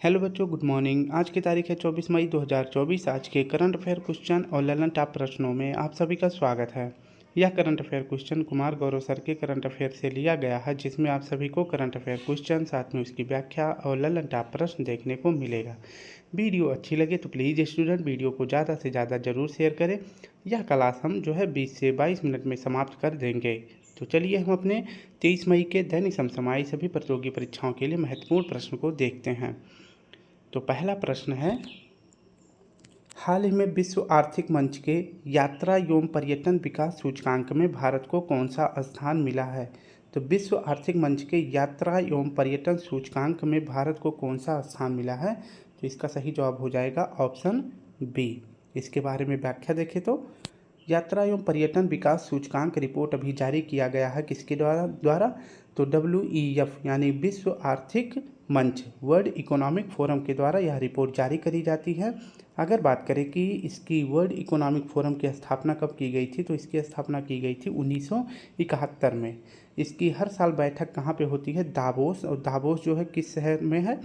Hello बच्चों, good morning. आज की तारीख है 24 मई 2024। आज के करंट अफेयर क्वेश्चन और ललन टॉप प्रश्नों में आप सभी का स्वागत है। यह current affair question Kumar Gaurav sir के करंट अफेयर से लिया गया है, जिसमें आप सभी को करंट अफेयर क्वेश्चन साथ में उसकी व्याख्या और ललन टॉप प्रश्न देखने को मिलेगा। वीडियो अच्छी लगे तो प्लीज़ स्टूडेंट वीडियो को ज़्यादा से ज़्यादा ज़रूर शेयर करें। यह क्लास हम 20 से 22 मिनट में समाप्त कर देंगे। तो चलिए हम अपने 23 मई के दैनिक समसामयिक सभी प्रतियोगी परीक्षाओं के लिए महत्वपूर्ण प्रश्न को देखते हैं। तो पहला प्रश्न है, हाल ही में विश्व आर्थिक मंच के यात्रा एवं पर्यटन विकास सूचकांक में भारत को कौन सा स्थान मिला है? तो विश्व आर्थिक मंच के यात्रा एवं पर्यटन सूचकांक में भारत को कौन सा स्थान मिला है? तो इसका सही जवाब हो जाएगा ऑप्शन बी। इसके बारे में व्याख्या देखें तो यात्रा एवं पर्यटन विकास सूचकांक रिपोर्ट अभी जारी किया गया है किसके द्वारा तो WEF यानी विश्व आर्थिक मंच, वर्ल्ड इकोनॉमिक फोरम के द्वारा यह रिपोर्ट जारी करी जाती है। अगर बात करें कि इसकी वर्ल्ड इकोनॉमिक फोरम की स्थापना कब की गई थी, तो इसकी स्थापना की गई थी 1971 में। इसकी हर साल बैठक कहाँ पे होती है? दावोस। और दावोस जो है किस शहर में है,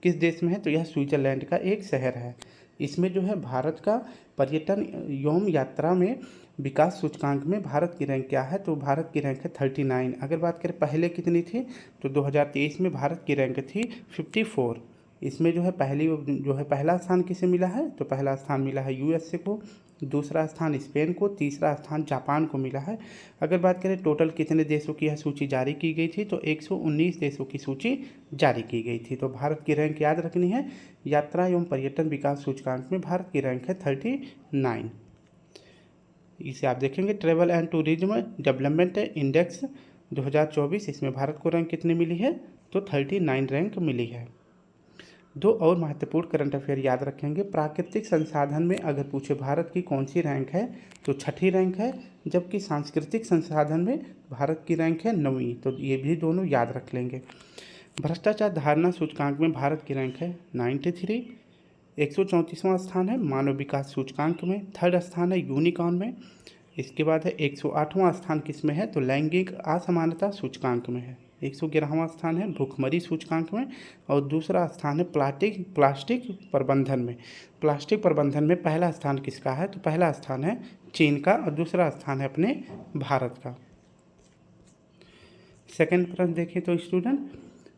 किस देश में है? तो यह स्विट्जरलैंड का एक शहर है। इसमें जो है भारत का पर्यटन एवं यात्रा में विकास सूचकांक में भारत की रैंक क्या है? तो भारत की रैंक है 39। अगर बात करें पहले कितनी थी, तो 2023 में भारत की रैंक थी 54। इसमें जो है पहला स्थान किसे मिला है? तो पहला स्थान मिला है USA को, दूसरा स्थान स्पेन को, तीसरा स्थान जापान को मिला है। अगर बात करें टोटल कितने देशों की यह सूची जारी की गई थी, तो 119 देशों की सूची जारी की गई थी। तो भारत की रैंक याद रखनी है, यात्रा एवं पर्यटन विकास सूचकांक में भारत की रैंक है 39। इसे आप देखेंगे travel and tourism development index 2024, इसमें भारत को रैंक कितनी मिली है? तो 39 रैंक मिली है। दो और महत्वपूर्ण करंट अफेयर याद रखेंगे। प्राकृतिक संसाधन में अगर पूछे भारत की कौन सी रैंक है, तो 6ठी रैंक है, जबकि सांस्कृतिक संसाधन में भारत की रैंक है 9वीं। तो ये भी दोनों याद रख लेंगे। भ्रष्टाचार धारणा सूचकांक में भारत की रैंक है 93। 134वां स्थान है मानव विकास सूचकांक में, थर्ड स्थान है यूनिकॉर्न में। इसके बाद है 108वां स्थान किस में है? तो लैंगिक असमानता सूचकांक में है। 111वां स्थान है भूखमरी सूचकांक में, और दूसरा स्थान है प्लास्टिक प्रबंधन में। प्लास्टिक प्रबंधन में पहला स्थान किसका है? तो पहला स्थान है चीन का, और दूसरा स्थान है अपने भारत का। सेकंड प्रश्न देखें तो स्टूडेंट,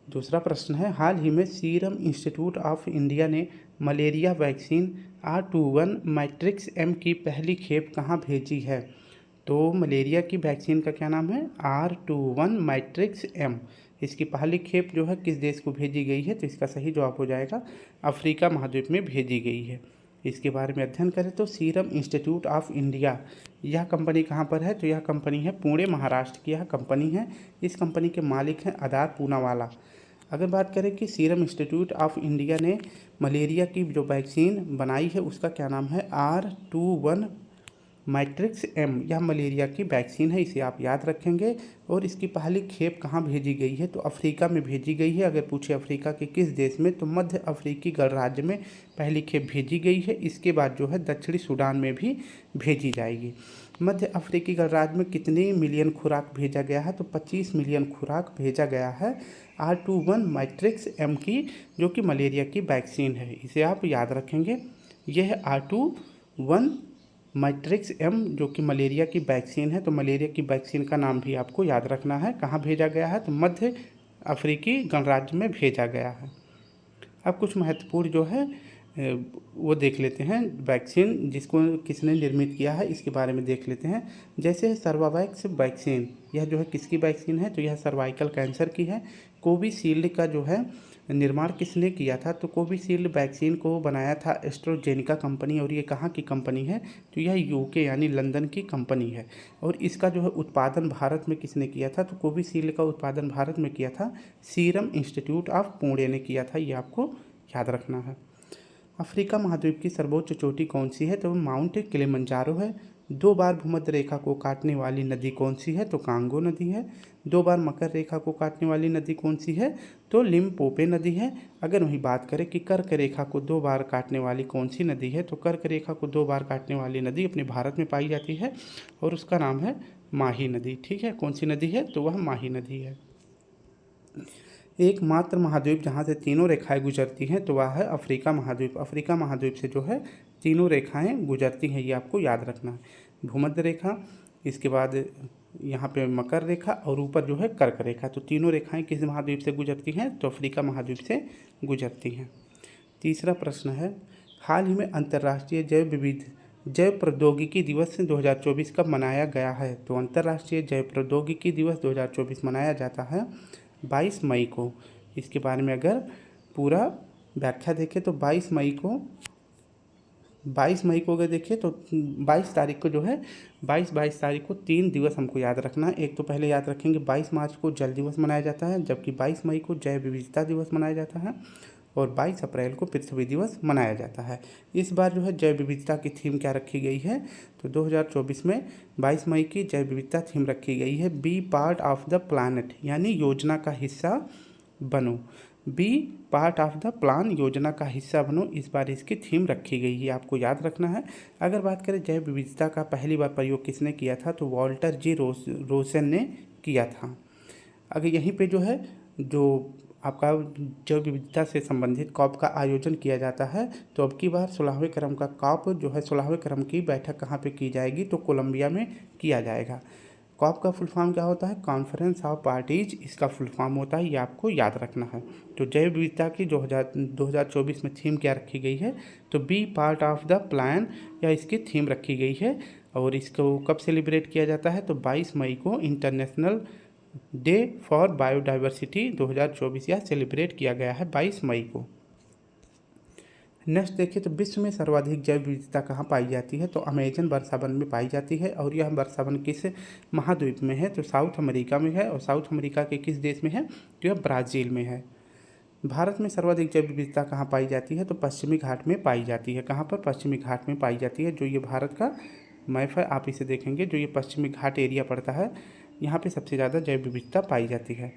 दूसरा प्रश्न है, हाल ही में सीरम इंस्टीट्यूट ऑफ इंडिया ने malaria vaccine R21 matrix M की पहली खेप कहाँ भेजी है? तो मलेरिया की वैक्सीन का क्या नाम है? R21 matrix M। इसकी पहली खेप जो है किस देश को भेजी गई है? तो इसका सही जवाब हो जाएगा अफ्रीका महाद्वीप में भेजी गई है। इसके बारे में अध्ययन करें तो सीरम इंस्टीट्यूट ऑफ इंडिया, यह कंपनी कहाँ पर है? तो यह कंपनी है पुणे महाराष्ट्र की यह कंपनी है। इस कंपनी के मालिक हैं आधार पूनावाला। अगर बात करें कि सीरम इंस्टीट्यूट ऑफ इंडिया ने मलेरिया की जो वैक्सीन बनाई है उसका क्या नाम है? R21 matrix M। यह मलेरिया की वैक्सीन है, इसे आप याद रखेंगे। और इसकी पहली खेप कहाँ भेजी गई है? तो अफ्रीका में भेजी गई है। अगर पूछे अफ्रीका के किस देश में, तो मध्य अफ्रीकी गणराज्य में पहली खेप भेजी गई है। इसके बाद जो है दक्षिणी सूडान में भी भेजी जाएगी। मध्य अफ्रीकी गणराज्य में कितनी मिलियन खुराक भेजा गया है? तो 25 मिलियन खुराक भेजा गया है R21 मैट्रिक्स M की, जो कि मलेरिया की वैक्सीन है। इसे आप याद रखेंगे। यह है R21 मैट्रिक्स M, जो कि मलेरिया की वैक्सीन है। तो मलेरिया की वैक्सीन का नाम भी आपको याद रखना है। कहाँ भेजा गया है? तो मध्य अफ्रीकी गणराज्य में भेजा गया है। अब कुछ महत्वपूर्ण जो है वो देख लेते हैं। वैक्सीन जिसको किसने निर्मित किया है इसके बारे में देख लेते हैं। जैसे सर्वावैक्स वैक्सीन, यह जो है किसकी वैक्सीन है? तो यह सर्वाइकल कैंसर की है। कोविशील्ड का जो है निर्माण किसने किया था? तो कोविशील्ड वैक्सीन को बनाया था एस्ट्राजेनेका कंपनी, और ये कहाँ की कंपनी है? तो यह UK यानी लंदन की कंपनी है। और इसका जो है उत्पादन भारत में किसने किया था? तो कोविशील्ड का उत्पादन भारत में किया था सीरम इंस्टीट्यूट ऑफ पुणे ने किया था। ये आपको याद रखना है। अफ्रीका महाद्वीप की सर्वोच्च चोटी कौन सी है? तो माउंट किलिमंजारो है। 2 बार भूमध्य रेखा को काटने वाली नदी कौन सी है? तो कांगो नदी है। 2 बार मकर रेखा को काटने वाली नदी कौन सी है? तो लिम्पोपो नदी है। अगर वहीं बात करें कि कर्क रेखा को 2 बार काटने वाली कौन सी नदी है, तो कर्क रेखा को 2 बार काटने वाली नदी अपने भारत में पाई जाती है, और उसका नाम है माही नदी। ठीक है, कौन सी नदी है? तो वह माही नदी है। एकमात्र महाद्वीप जहाँ से तीनों रेखाएं गुजरती हैं तो वह है अफ्रीका महाद्वीप। अफ्रीका महाद्वीप से जो है तीनों रेखाएं गुजरती हैं, ये आपको याद रखना है। भूमध्य रेखा, इसके बाद यहाँ पे मकर रेखा और ऊपर जो है कर्क रेखा। तो तीनों रेखाएं किस महाद्वीप से गुजरती हैं? तो अफ्रीका महाद्वीप से गुजरती हैं। तीसरा प्रश्न है, हाल ही में अंतर्राष्ट्रीय जैव प्रौद्योगिकी दिवस 2024 कब मनाया गया है? तो अंतर्राष्ट्रीय जैव प्रौद्योगिकी दिवस 2024 मनाया जाता है 22 मई को। इसके बारे में अगर पूरा व्याख्या देखें तो 22 मई को अगर देखें तो 22 तारीख को जो है 22 तारीख को 3 दिवस हमको याद रखना है। एक तो पहले याद रखेंगे 22 मार्च को जल दिवस मनाया जाता है, जबकि 22 मई को जैव विविधता दिवस मनाया जाता है और 22 अप्रैल को पृथ्वी दिवस मनाया जाता है। इस बार जो है जैव विविधता की थीम क्या रखी गई है? तो 2024 में 22 मई की जैव विविधता थीम रखी गई है be part of the plan, यानी योजना का हिस्सा बनो। Be part of the plan, योजना का हिस्सा बनो, इस बार इसकी थीम रखी गई है, आपको याद रखना है। अगर बात करें जैव विविधता का पहली बार प्रयोग किसने किया था? तो वॉल्टर जी रोसन ने किया था। अगर यहीं पे जो है जो आपका जैव विविधता से संबंधित कॉप का आयोजन किया जाता है, तो अब की बार 16वें क्रम का कॉप जो है 16वें क्रम की बैठक कहाँ पे की जाएगी? तो कोलंबिया में किया जाएगा। कॉप का फुल फॉर्म क्या होता है? कॉन्फ्रेंस ऑफ पार्टीज इसका फुल फॉर्म होता है, ये आपको याद रखना है। तो जैव विविधता की 2024 में थीम क्या रखी गई है? तो be part of the plan, या इसकी थीम रखी गई है। और इसको कब सेलिब्रेट किया जाता है? तो 22 मई को इंटरनेशनल डे फॉर बायोडाइवर्सिटी 2024 यह सेलिब्रेट किया गया है 22 मई को। नेक्स्ट देखिए, तो विश्व में सर्वाधिक जैव विविधता कहाँ पाई जाती है? तो अमेजन वर्षावन में पाई जाती है। और यह वर्षावन किस महाद्वीप में है? तो साउथ अमेरिका में है। और साउथ अमेरिका के किस देश में है? तो यह ब्राज़ील में है। भारत में सर्वाधिक जैव विविधता कहाँ पाई जाती है? तो पश्चिमी घाट में पाई जाती है। कहाँ पर? पश्चिमी घाट में पाई जाती है। जो ये भारत का मैप है आप इसे देखेंगे, जो ये पश्चिमी घाट एरिया पड़ता है, यहाँ पे सबसे ज़्यादा जैव विविधता पाई जाती है।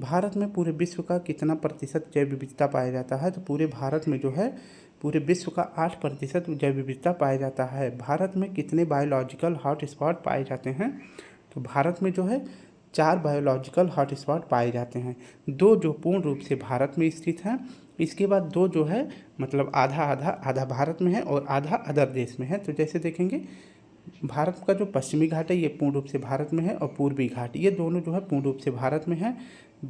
भारत में पूरे विश्व का कितना प्रतिशत जैव विविधता पाया जाता है? तो पूरे भारत में जो है पूरे विश्व का 8% जैव विविधता पाया जाता है। भारत में कितने बायोलॉजिकल हॉटस्पॉट पाए जाते हैं? तो भारत में जो है 4 बायोलॉजिकल हॉटस्पॉट पाए जाते हैं। 2 जो पूर्ण रूप से भारत में स्थित हैं, इसके बाद 2 जो है मतलब आधा भारत में है और आधा अदर देश में है। तो जैसे देखेंगे भारत का जो पश्चिमी घाट है ये पूर्ण रूप से भारत में है, और पूर्वी घाट ये दोनों जो है पूर्ण रूप से भारत में है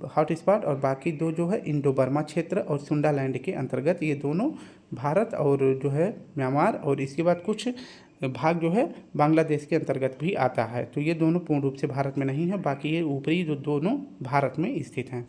हॉट स्पॉट, और बाकी 2 जो है इंडो बर्मा क्षेत्र और सुंडालैंड के अंतर्गत, ये दोनों भारत और जो है म्यांमार, और इसके बाद कुछ भाग जो है बांग्लादेश के अंतर्गत भी आता है। तो ये दोनों पूर्ण रूप से भारत में नहीं है, बाकी ये ऊपरी जो दोनों भारत में स्थित हैं।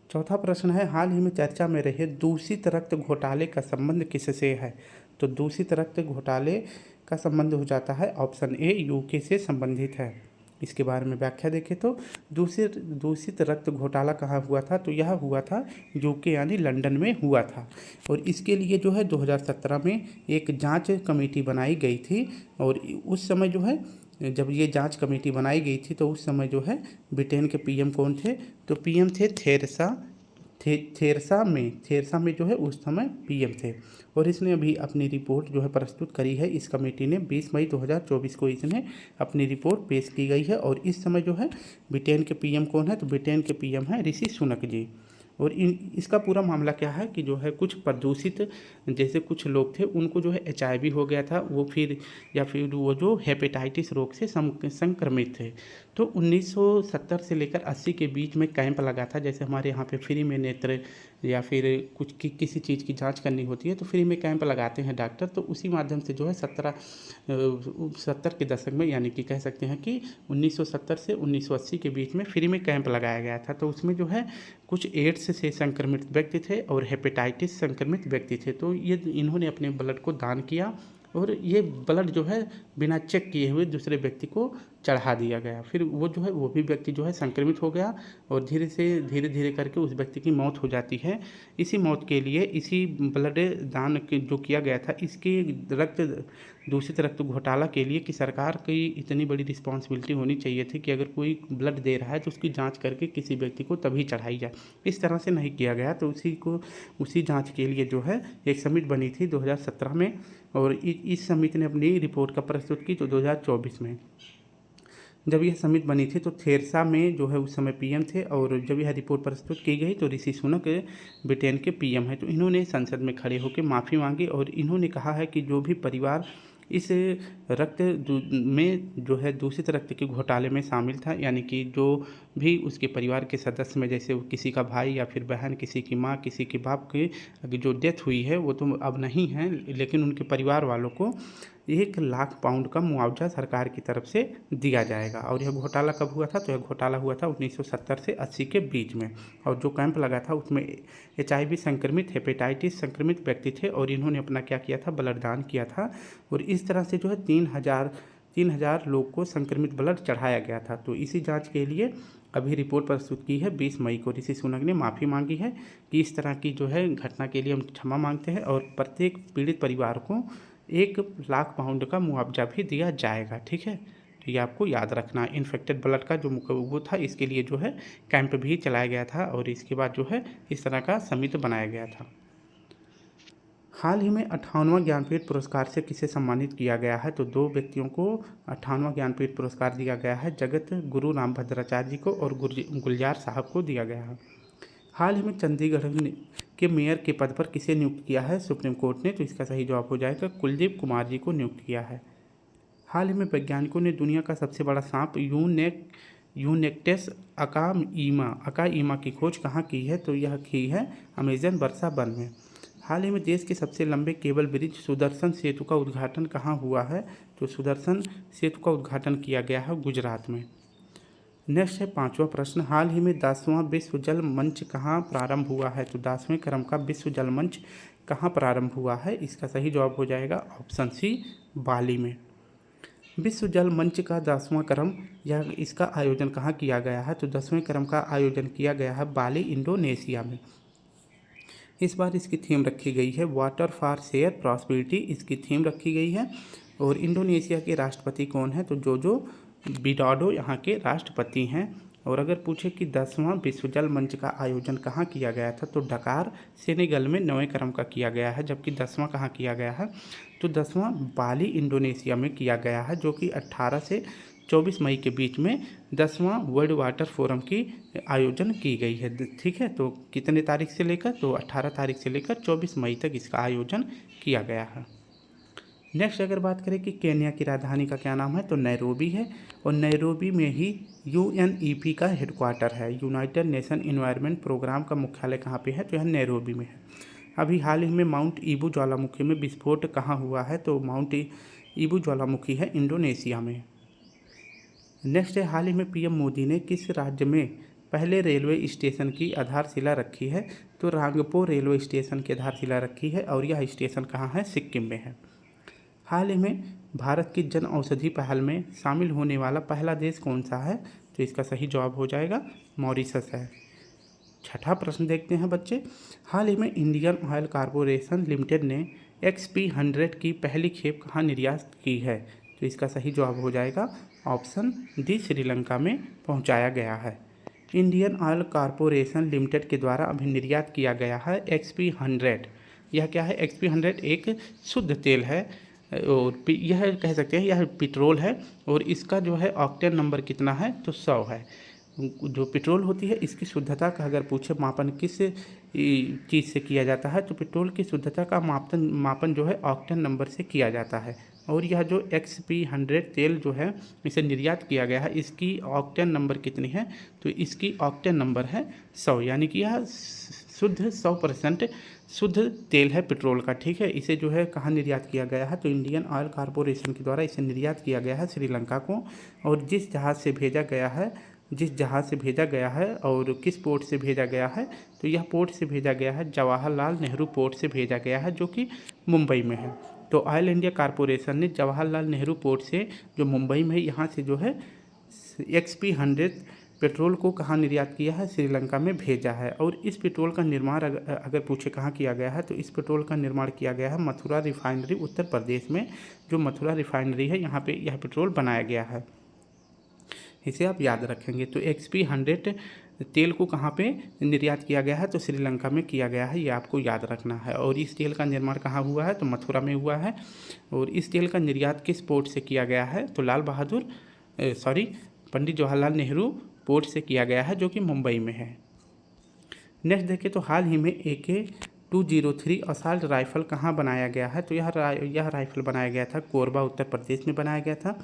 चौथा प्रश्न है, हाल ही में चर्चा में रहे दूषित रक्त घोटाले का संबंध किससे है? तो दूषित रक्त घोटाले का संबंध हो जाता है ऑप्शन ए यूके से संबंधित है। इसके बारे में व्याख्या देखें तो दूषित रक्त घोटाला कहाँ हुआ था? तो यह हुआ था यूके यानी लंदन में हुआ था। और इसके लिए जो है 2017 में एक जांच कमेटी बनाई गई थी। और उस समय जो है जब ये जांच कमेटी बनाई गई थी तो उस समय जो है ब्रिटेन के पीएम कौन थे? तो पीएम थे थेरेसा मे जो है उस समय पीएम थे। और इसने अभी अपनी रिपोर्ट जो है प्रस्तुत करी है। इस कमेटी ने 20 मई 2024 को इसने अपनी रिपोर्ट पेश की गई है। और इस समय जो है ब्रिटेन के पीएम कौन है? तो ब्रिटेन के पीएम है ऋषि सुनक जी। और इसका पूरा मामला क्या है कि जो है कुछ प्रदूषित जैसे कुछ लोग थे उनको जो है HIV हो गया था, वो फिर वो जो हेपेटाइटिस रोग से संक्रमित थे। तो 1970 से लेकर 80 के बीच में कैंप लगा था। जैसे हमारे यहाँ पे फ्री में नेत्र या फिर किसी चीज़ की जांच करनी होती है तो फ्री में कैंप लगाते हैं डॉक्टर। तो उसी माध्यम से जो है 70 के दशक में, यानी कि कह सकते हैं कि 1970 से 1980 के बीच में फ्री में कैंप लगाया गया था। तो उसमें जो है कुछ एड्स से संक्रमित व्यक्ति थे और हेपेटाइटिस संक्रमित व्यक्ति थे। तो ये इन्होंने अपने ब्लड को दान किया और ये ब्लड जो है बिना चेक किए हुए दूसरे व्यक्ति को चढ़ा दिया गया। फिर वो जो है वो भी व्यक्ति जो है संक्रमित हो गया और धीरे धीरे करके उस व्यक्ति की मौत हो जाती है। इसी मौत के लिए इसी ब्लड दान जो किया गया था, इसके दूषित रक्त घोटाला के लिए कि सरकार की इतनी बड़ी रिस्पॉन्सिबिलिटी होनी चाहिए थी कि अगर कोई ब्लड दे रहा है तो उसकी जांच करके किसी व्यक्ति को तभी चढ़ाई जाए। इस तरह से नहीं किया गया। तो उसी जांच के लिए जो है एक समिति बनी थी 2017 में, और इस समिति ने अपनी रिपोर्ट का प्रस्तुत की तो 2024 में। जब यह समिति बनी थी तो थेरेसा मे जो है उस समय पीएम थे, और जब यह रिपोर्ट प्रस्तुत की गई तो ऋषि सुनक ब्रिटेन के पीएम हैं। तो इन्होंने संसद में खड़े होकर माफ़ी मांगी और इन्होंने कहा है कि जो भी परिवार इस रक्त में जो है दूषित रक्त के घोटाले में शामिल था, यानी कि जो भी उसके परिवार के सदस्य में, जैसे किसी का भाई या फिर बहन, किसी की माँ, किसी के बाप की जो डेथ हुई है वो तो अब नहीं है, लेकिन उनके परिवार वालों को 1 लाख पाउंड का मुआवजा सरकार की तरफ से दिया जाएगा। और यह घोटाला कब हुआ था? तो यह घोटाला हुआ था 1970 से 80 के बीच में, और जो कैंप लगा था उसमें HIV संक्रमित, हेपेटाइटिस संक्रमित व्यक्ति थे, और इन्होंने अपना क्या किया था? ब्लड दान किया था, और इस तरह से जो है 3,000 लोग को संक्रमित ब्लड चढ़ाया गया था। तो इसी जांच के लिए अभी रिपोर्ट प्रस्तुत की है 20 मई को। ऋषि सुनक ने माफ़ी मांगी है कि इस तरह की जो है घटना के लिए हम क्षमा मांगते हैं, और प्रत्येक पीड़ित परिवार को 1 लाख पाउंड का मुआवजा भी दिया जाएगा। ठीक है, तो ये आपको याद रखना। इन्फेक्टेड ब्लड का जो वो था, इसके लिए जो है कैंप भी चलाया गया था, और इसके बाद जो है इस तरह का समिति बनाया गया था। हाल ही में 58वां ज्ञानपीठ पुरस्कार से किसे सम्मानित किया गया है? तो 2 व्यक्तियों को 58वां ज्ञानपीठ पुरस्कार दिया गया है। जगत गुरु रामभद्राचार्य जी को और गुलजार साहब को दिया गया है। हाल ही में चंडीगढ़ के मेयर के पद पर किसे नियुक्त किया है सुप्रीम कोर्ट ने? तो इसका सही जवाब हो जाएगा कुलदीप कुमार जी को नियुक्त किया है। हाल ही में वैज्ञानिकों ने दुनिया का सबसे बड़ा सांप यूनेक्टेस अकाईमा की खोज कहाँ की है? तो यह की है अमेजन वर्षा वन में। हाल ही में देश के सबसे लंबे केबल ब्रिज सुदर्शन सेतु का उद्घाटन कहाँ हुआ है? तो सुदर्शन सेतु का उद्घाटन किया गया है गुजरात में। नेक्स्ट है 5वां प्रश्न, हाल ही में 10वां विश्व जल मंच कहाँ प्रारंभ हुआ है? तो 10वें क्रम का विश्व जल मंच कहाँ प्रारंभ हुआ है? इसका सही जवाब हो जाएगा ऑप्शन सी, बाली में। विश्व जल मंच का 10वां क्रम इसका आयोजन कहाँ किया गया है? तो 10वें क्रम का आयोजन किया गया है बाली, इंडोनेशिया में। इस बार इसकी थीम रखी गई है वाटर फॉर शेयर प्रॉस्पेरिटी, इसकी थीम रखी गई है। और इंडोनेशिया के राष्ट्रपति कौन है? तो जोजो विडोडो यहाँ के राष्ट्रपति हैं। और अगर पूछे कि 10वां विश्व जल मंच का आयोजन कहाँ किया गया था? तो डकार, सेनेगल में 9वें क्रम का किया गया है। जबकि 10वां कहाँ किया गया है? तो 10वां बाली, इंडोनेशिया में किया गया है, जो कि 18 से 24 मई के बीच में 10वां वर्ल्ड वाटर फोरम की आयोजन की गई है। ठीक है, तो कितने तारीख से लेकर? तो 18 तारीख से लेकर 24 मई तक इसका आयोजन किया गया है। नेक्स्ट अगर बात करें कि केन्या की राजधानी का क्या नाम है? तो नैरोबी है, और नैरोबी में ही UNEP का हेडक्वार्टर है। यूनाइटेड नेशन इन्वायरमेंट प्रोग्राम का मुख्यालय कहाँ पे है? तो यह नैरोबी में है। अभी हाल ही में माउंट ईबू ज्वालामुखी में विस्फोट कहाँ हुआ है? तो माउंट ईबू ज्वालामुखी है इंडोनेशिया में। नेक्स्ट है, हाल ही में PM मोदी ने किस राज्य में पहले रेलवे स्टेशन की आधारशिला रखी है? तो रांगपो रेलवे स्टेशन की आधारशिला रखी है, और यह स्टेशन कहाँ है? सिक्किम में है। हाल ही में भारत की जन औषधि पहल में शामिल होने वाला पहला देश कौन सा है? तो इसका सही जवाब हो जाएगा मॉरिशस है। छठा प्रश्न देखते हैं बच्चे, हाल ही में इंडियन ऑयल कॉरपोरेशन लिमिटेड ने XP100 की पहली खेप कहाँ निर्यात की है? तो इसका सही जवाब हो जाएगा ऑप्शन डी, श्रीलंका में पहुंचाया गया है। इंडियन ऑयल कॉरपोरेशन लिमिटेड के द्वारा अभी निर्यात किया गया है XP100। यह क्या है? XP100 एक शुद्ध तेल है, और यह कह सकते हैं यह पेट्रोल है, और इसका जो है ऑक्टेन नंबर कितना है? तो 100 है। जो पेट्रोल होती है इसकी शुद्धता का अगर पूछे मापन किस चीज़ से किया जाता है? तो पेट्रोल की शुद्धता का मापन जो है ऑक्टेन नंबर से किया जाता है। और यह जो XP100 तेल जो है इसे निर्यात किया गया है, इसकी ऑक्टेन नंबर कितनी है? तो इसकी ऑक्टेन नंबर है 100, यानी कि यह शुद्ध 100% शुद्ध तेल है पेट्रोल का। ठीक है, इसे जो है कहाँ निर्यात किया गया है? तो इंडियन ऑयल कॉरपोरेशन के द्वारा इसे निर्यात किया गया है श्रीलंका को। और जिस जहाज़ से भेजा गया है और किस पोर्ट से भेजा गया है? तो यह पोर्ट से भेजा गया है जवाहरलाल नेहरू पोर्ट से भेजा गया है, जो कि मुंबई में है। तो ऑयल इंडिया कॉरपोरेशन ने जवाहरलाल नेहरू पोर्ट से, जो मुंबई में है, यहाँ से जो है XP100 पेट्रोल को कहाँ निर्यात किया है? श्रीलंका में भेजा है। और इस पेट्रोल का निर्माण अगर पूछे कहाँ किया गया है? तो इस पेट्रोल का निर्माण किया गया है मथुरा रिफाइनरी, उत्तर प्रदेश में। जो मथुरा रिफाइनरी है यहाँ पे यह पेट्रोल बनाया गया है, इसे आप याद रखेंगे। तो XP100 तेल को कहाँ पे निर्यात किया गया है? तो श्रीलंका में किया गया है, ये आपको याद रखना है। और इस तेल का निर्माण कहाँ हुआ है? तो मथुरा में हुआ है। और इस तेल का निर्यात किस पोर्ट से किया गया है? तो पंडित जवाहरलाल नेहरू पोर्ट से किया गया है, जो कि मुंबई में है। नेक्स्ट देखें तो हाल ही में AK-203 असॉल्ट राइफल कहाँ बनाया गया है, तो यह राइफल बनाया गया था कोरबा उत्तर प्रदेश में बनाया गया था।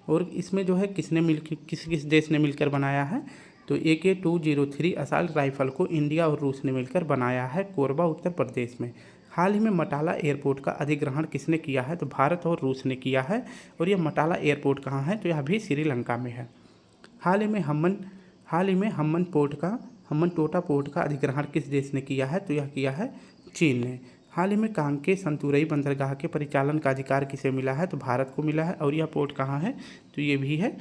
और इसमें जो है किस देश ने मिलकर बनाया है, तो AK-203 असॉल्ट राइफल को इंडिया और रूस ने मिलकर बनाया है कोरबा उत्तर प्रदेश में। हाल ही में मटाला एयरपोर्ट का अधिग्रहण किसने किया है, तो भारत और रूस ने किया है। और यह मटाला एयरपोर्ट कहाँ है, तो यह भी श्रीलंका में है। हाल ही में हम्बन टोटा पोर्ट का अधिग्रहण किस देश ने किया है, तो यह किया है चीन ने। हाल ही में कांके संतुरई बंदरगाह के परिचालन का अधिकार किसे मिला है, तो भारत को मिला है। और यह पोर्ट कहाँ है, तो ये भी है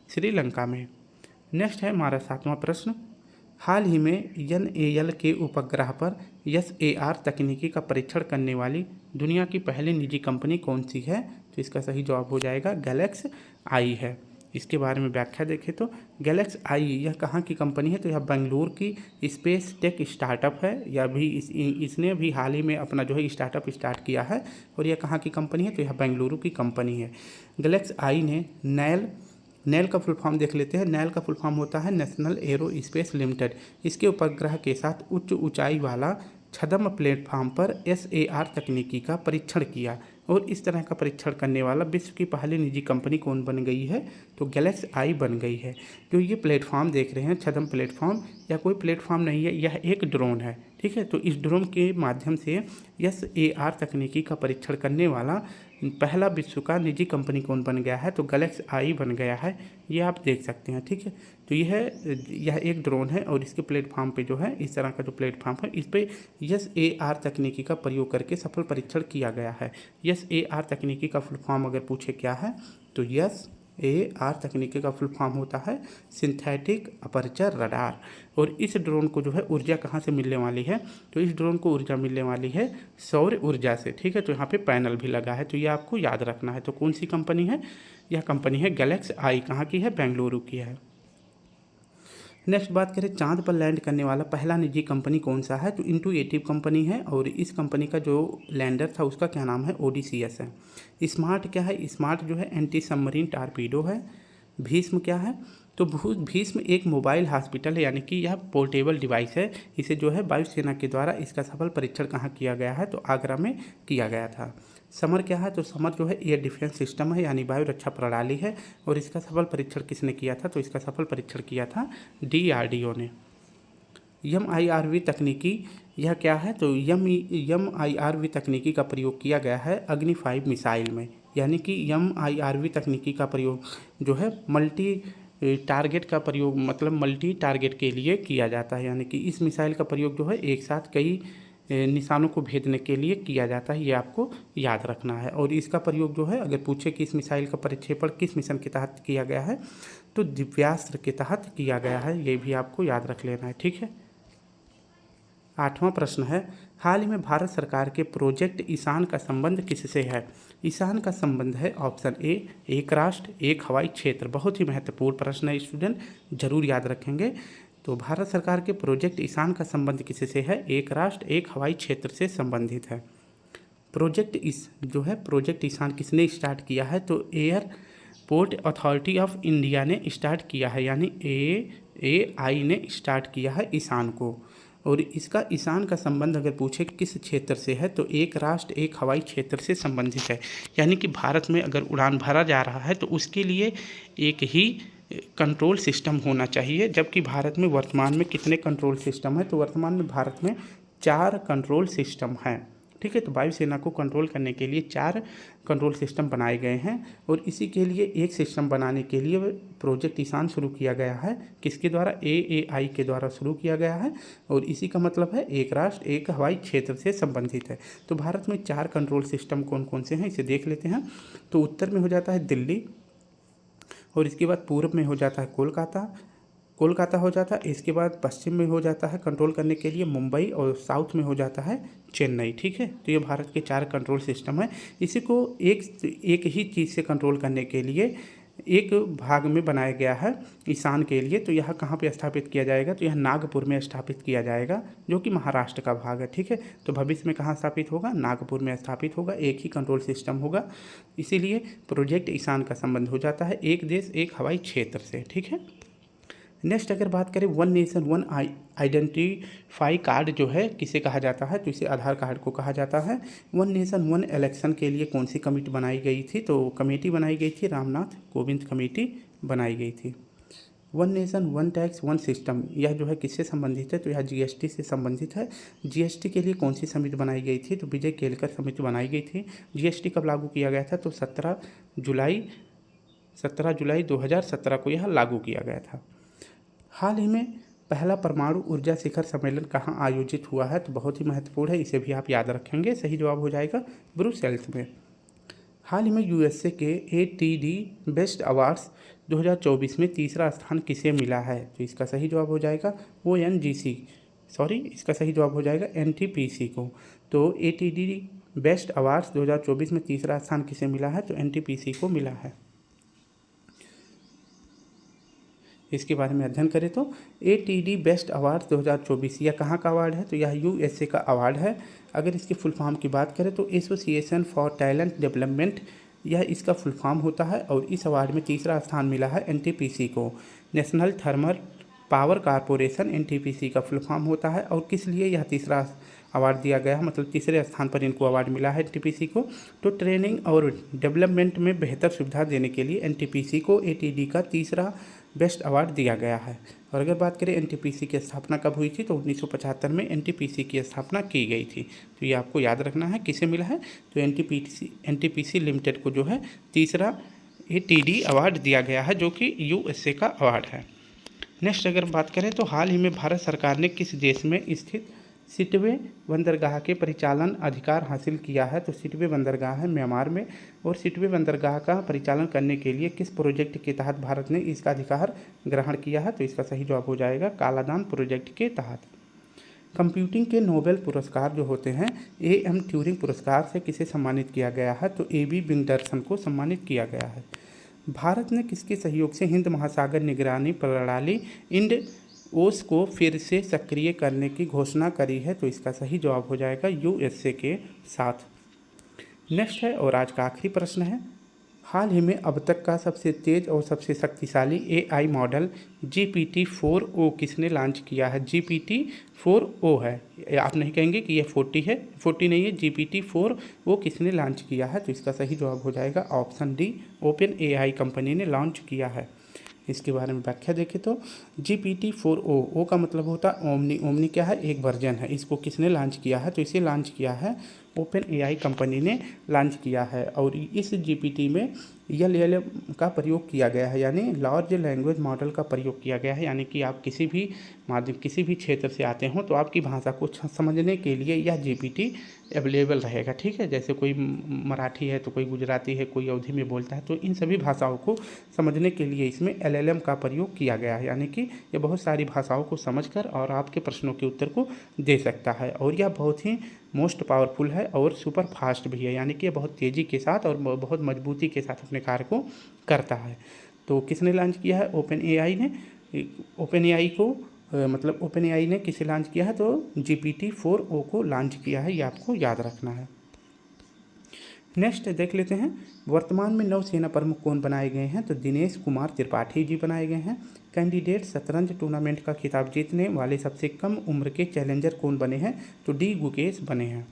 श्रीलंका में। नेक्स्ट है हमारा 7वां प्रश्न, हाल ही में NAL के उपग्रह पर SAR तकनीकी का परीक्षण करने वाली दुनिया की पहली निजी कंपनी कौन सी है, तो इसका सही जवाब हो जाएगा गैलेक्स आई है। इसके बारे में व्याख्या देखें तो गैलेक्स आई यह कहाँ की कंपनी है, तो यह बेंगलुरु की स्पेस टेक स्टार्टअप है। यह भी इसने भी हाल ही में अपना जो है स्टार्टअप स्टार्ट किया है। और यह कहाँ की कंपनी है, तो यह बेंगलुरु की कंपनी है। गैलेक्स आई ने नैल का फुल फॉर्म देख लेते हैं। नैल का फुल फॉर्म होता है नेशनल एरो स्पेस लिमिटेड। इसके उपग्रह के साथ उच्च ऊंचाई वाला छद्म प्लेटफॉर्म पर SAR तकनीकी का परीक्षण किया। और इस तरह का परीक्षण करने वाला विश्व की पहली निजी कंपनी कौन बन गई है, तो गैलेक्स आई बन गई है। जो ये प्लेटफॉर्म देख रहे हैं छद्म प्लेटफॉर्म, या कोई प्लेटफॉर्म नहीं है, यह एक ड्रोन है। ठीक है, तो इस ड्रोन के माध्यम से SAR तकनीकी का परीक्षण करने वाला पहला विश्व का निजी कंपनी कौन बन गया है, तो गैलेक्स आई बन गया है। ये आप देख सकते हैं। ठीक है, तो यह एक ड्रोन है और इसके प्लेटफॉर्म पे जो है इस तरह का जो प्लेटफॉर्म है, इस पे SAR तकनीकी का प्रयोग करके सफल परीक्षण किया गया है। SAR तकनीकी का फुल फॉर्म अगर पूछे क्या है, तो SAR तकनीकी का फुल फॉर्म होता है सिंथेटिक अपर्चर रडार। और इस ड्रोन को जो है ऊर्जा कहाँ से मिलने वाली है, तो इस ड्रोन को ऊर्जा मिलने वाली है सौर ऊर्जा से। ठीक है, तो यहाँ पे पैनल भी लगा है, तो ये आपको याद रखना है। तो कौन सी कंपनी है, यह कंपनी है गैलेक्स आई। कहाँ की है, बेंगलुरु की है। नेक्स्ट बात करें, चांद पर लैंड करने वाला पहला निजी कंपनी कौन सा है, तो इंटुएटिव कंपनी है। और इस कंपनी का जो लैंडर था उसका क्या नाम है, ODCS है। स्मार्ट क्या है, स्मार्ट जो है एंटी सबमरीन टारपीडो है। भीष्म क्या है, तो भीष्म एक मोबाइल हॉस्पिटल है, यानी कि यह पोर्टेबल डिवाइस है। इसे जो है वायुसेना के द्वारा इसका सफल परीक्षण कहाँ किया गया है, तो आगरा में किया गया था। समर क्या है, तो समर जो है एयर डिफेंस सिस्टम है, यानी वायु रक्षा प्रणाली है। और इसका सफल परीक्षण किसने किया था, तो इसका सफल परीक्षण किया था DRDO ने। MIRV तकनीकी यह क्या है, तो MIRV तकनीकी का प्रयोग किया गया है अग्नि 5 मिसाइल में। यानी कि MIRV तकनीकी का प्रयोग जो है मल्टी टारगेट के लिए किया जाता है। यानी कि इस मिसाइल का प्रयोग जो है एक साथ कई निशानों को भेदने के लिए किया जाता है, ये आपको याद रखना है। और इसका प्रयोग जो है अगर पूछे कि इस मिसाइल का प्रक्षेपण किस मिशन के तहत किया गया है, तो दिव्यास्त्र के तहत किया गया है, ये भी आपको याद रख लेना है। ठीक है, 8वां प्रश्न है, हाल ही में भारत सरकार के प्रोजेक्ट ईशान का संबंध किससे है। ईशान का संबंध है ऑप्शन ए, एक राष्ट्र एक हवाई क्षेत्र। बहुत ही महत्वपूर्ण प्रश्न है, स्टूडेंट जरूर याद रखेंगे। तो भारत सरकार के प्रोजेक्ट ईशान का संबंध किससे है, एक राष्ट्र एक हवाई क्षेत्र से संबंधित है। प्रोजेक्ट ईशान किसने स्टार्ट किया है, तो एयरपोर्ट अथॉरिटी ऑफ इंडिया ने स्टार्ट किया है, यानी AAI ने स्टार्ट किया है ईशान को। और इसका ईशान का संबंध अगर पूछे किस क्षेत्र से है, तो एक राष्ट्र एक हवाई क्षेत्र से संबंधित है। यानी कि भारत में अगर उड़ान भरा जा रहा है तो उसके लिए एक ही कंट्रोल सिस्टम होना चाहिए। जबकि भारत में वर्तमान में कितने कंट्रोल सिस्टम है, तो वर्तमान में भारत में 4 कंट्रोल सिस्टम हैं। ठीक है, तो वायुसेना को कंट्रोल करने के लिए 4 कंट्रोल सिस्टम बनाए गए हैं। और इसी के लिए एक सिस्टम बनाने के लिए प्रोजेक्ट ईशान शुरू किया गया है, किसके द्वारा, AAI के द्वारा शुरू किया गया है। और इसी का मतलब है एक राष्ट्र एक हवाई क्षेत्र से संबंधित है। तो भारत में 4 कंट्रोल सिस्टम कौन कौन से हैं, इसे देख लेते हैं। तो उत्तर में हो जाता है दिल्ली, और इसके बाद पूर्व में हो जाता है कोलकाता हो जाता है। इसके बाद पश्चिम में हो जाता है कंट्रोल करने के लिए मुंबई, और साउथ में हो जाता है चेन्नई। ठीक है, तो ये भारत के 4 कंट्रोल सिस्टम है। इसी को एक ही चीज़ से कंट्रोल करने के लिए एक भाग में बनाया गया है ईशान के लिए। तो यह कहाँ पे स्थापित किया जाएगा, तो यह नागपुर में स्थापित किया जाएगा, जो कि महाराष्ट्र का भाग है। ठीक है, तो भविष्य में कहाँ स्थापित होगा, नागपुर में स्थापित होगा। एक ही कंट्रोल सिस्टम होगा, इसीलिए प्रोजेक्ट ईशान का संबंध हो जाता है एक देश एक हवाई क्षेत्र से। ठीक है, नेक्स्ट अगर बात करें one nation one identify card जो है किसे कहा जाता है, तो इसे आधार कार्ड को कहा जाता है। वन नेशन वन इलेक्शन के लिए कौन सी कमेटी बनाई गई थी, तो कमेटी बनाई गई थी रामनाथ कोविंद कमेटी बनाई गई थी। One nation one tax one system, यह जो है किससे संबंधित है, तो यह जीएसटी से संबंधित है। जीएसटी के लिए कौन सी समिति बनाई गई थी, तो विजय केलकर समिति बनाई गई थी। जीएसटी कब लागू किया गया था, तो 17 जुलाई 2017 को यह लागू किया गया था। हाल ही में पहला परमाणु ऊर्जा शिखर सम्मेलन कहाँ आयोजित हुआ है, तो बहुत ही महत्वपूर्ण है, इसे भी आप याद रखेंगे। सही जवाब हो जाएगा ब्रुसेल्स में। हाल ही में यूएसए के ATD बेस्ट अवार्ड्स 2024 में तीसरा स्थान किसे मिला है, तो इसका सही जवाब हो जाएगा इसका सही जवाब हो जाएगा NTPC को। तो ATD बेस्ट अवार्ड्स 2024 में तीसरा स्थान किसे मिला है, तो NTPC को मिला है। इसके बारे में अध्ययन करें तो ATD बेस्ट अवार्ड 2024 यह कहाँ का अवार्ड है, तो यह यूएसए का अवार्ड है। अगर इसके फुल फॉर्म की बात करें तो एसोसिएशन फॉर टैलेंट डेवलपमेंट, यह इसका फुल फॉर्म होता है। और इस अवार्ड में तीसरा स्थान मिला है NTPC को। National thermal power corporation NTPC का फुल फॉर्म होता है। और किस लिए यह तीसरा अवार्ड दिया गया है, मतलब तीसरे स्थान पर इनको अवार्ड मिला है NTPC को, तो ट्रेनिंग और डेवलपमेंट में बेहतर सुविधा देने के लिए NTPC को ATD का तीसरा बेस्ट अवार्ड दिया गया है। और अगर बात करें NTPC की स्थापना कब हुई थी, तो 1975 में NTPC की स्थापना की गई थी। तो ये आपको याद रखना है किसे मिला है, तो NTPC लिमिटेड को जो है तीसरा ATD अवार्ड दिया गया है, जो कि यूएसए का अवार्ड है। नेक्स्ट अगर बात करें तो हाल ही में भारत सरकार ने किस देश में स्थित सिटवे बंदरगाह के परिचालन अधिकार हासिल किया है, तो सिटवे बंदरगाह है म्यांमार में। और सिटवे बंदरगाह का परिचालन करने के लिए किस प्रोजेक्ट के तहत भारत ने इसका अधिकार ग्रहण किया है, तो इसका सही जवाब हो जाएगा कालादान प्रोजेक्ट के तहत। कंप्यूटिंग के नोबेल पुरस्कार जो होते हैं AM ट्यूरिंग पुरस्कार से किसे सम्मानित किया गया है, तो AB विंगडरसन को सम्मानित किया गया है। भारत ने किसके सहयोग से हिंद महासागर निगरानी प्रणाली INDOS को फिर से सक्रिय करने की घोषणा करी है, तो इसका सही जवाब हो जाएगा USA के साथ। नेक्स्ट है और आज का आखिरी प्रश्न है, हाल ही में अब तक का सबसे तेज और सबसे शक्तिशाली AI मॉडल GPT-4o किसने लॉन्च किया है। GPT-4o है, आप नहीं कहेंगे कि यह 40 है, 40 नहीं है, GPT-4o किसने लॉन्च किया है, तो इसका सही जवाब हो जाएगा ऑप्शन डी, OpenAI कंपनी ने लॉन्च किया है। इसके बारे में व्याख्या देखें तो GPT-4o का मतलब होता है ओमनी क्या है, एक वर्जन है। इसको किसने लॉन्च किया है, तो इसे लॉन्च किया है OpenAI कंपनी ने लॉन्च किया है। और इस GPT में LLM का प्रयोग किया गया है, यानी लार्ज लैंग्वेज मॉडल का प्रयोग किया गया है। यानी कि आप किसी भी क्षेत्र से आते हो तो आपकी भाषा को समझने के लिए यह GPT अवेलेबल रहेगा। ठीक है, जैसे कोई मराठी है तो कोई गुजराती है, कोई अवधी में बोलता है, तो इन सभी भाषाओं को समझने के लिए इसमें LLM का प्रयोग किया गया है। यानी कि ये बहुत सारी भाषाओं को समझकर और आपके प्रश्नों के उत्तर को दे सकता है। और यह बहुत ही मोस्ट पावरफुल है और सुपर फास्ट भी है, यानी कि बहुत तेज़ी के साथ और बहुत मजबूती के साथ अपने कार्य को करता है। तो किसने लॉन्च किया है, OpenAI ने। OpenAI ने किसे लॉन्च किया है, तो GPT-4o को लॉन्च किया है, ये आपको याद रखना है। नेक्स्ट देख लेते हैं, वर्तमान में नौसेना प्रमुख कौन बनाए गए हैं, तो दिनेश कुमार त्रिपाठी जी बनाए गए हैं। कैंडिडेट शतरंज टूर्नामेंट का खिताब जीतने वाले सबसे कम उम्र के चैलेंजर कौन बने हैं, तो D गुकेश बने हैं।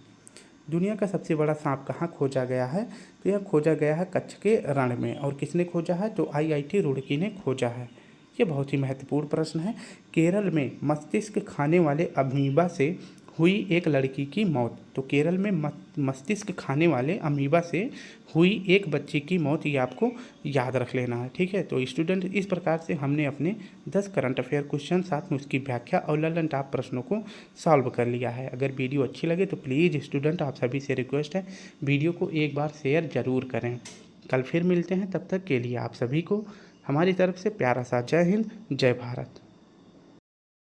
दुनिया का सबसे बड़ा सांप कहाँ खोजा गया है, तो यह खोजा गया है कच्छ के रण में। और किसने खोजा है, तो IIT रुड़की ने खोजा है। ये बहुत ही महत्वपूर्ण प्रश्न है। केरल में मस्तिष्क खाने वाले अमीबा से हुई एक लड़की की मौत, तो केरल में मस्तिष्क खाने वाले अमीबा से हुई एक बच्ची की मौत, ये आपको याद रख लेना है। ठीक है, तो स्टूडेंट इस प्रकार से हमने अपने 10 करंट अफेयर क्वेश्चन साथ में उसकी व्याख्या और ललन टॉप प्रश्नों को सॉल्व कर लिया है। अगर वीडियो अच्छी लगे तो प्लीज़ स्टूडेंट आप सभी से रिक्वेस्ट है, वीडियो को एक बार शेयर ज़रूर करें। कल फिर मिलते हैं, तब तक के लिए आप सभी को हमारी तरफ से प्यारा सा जय हिंद, जय भारत।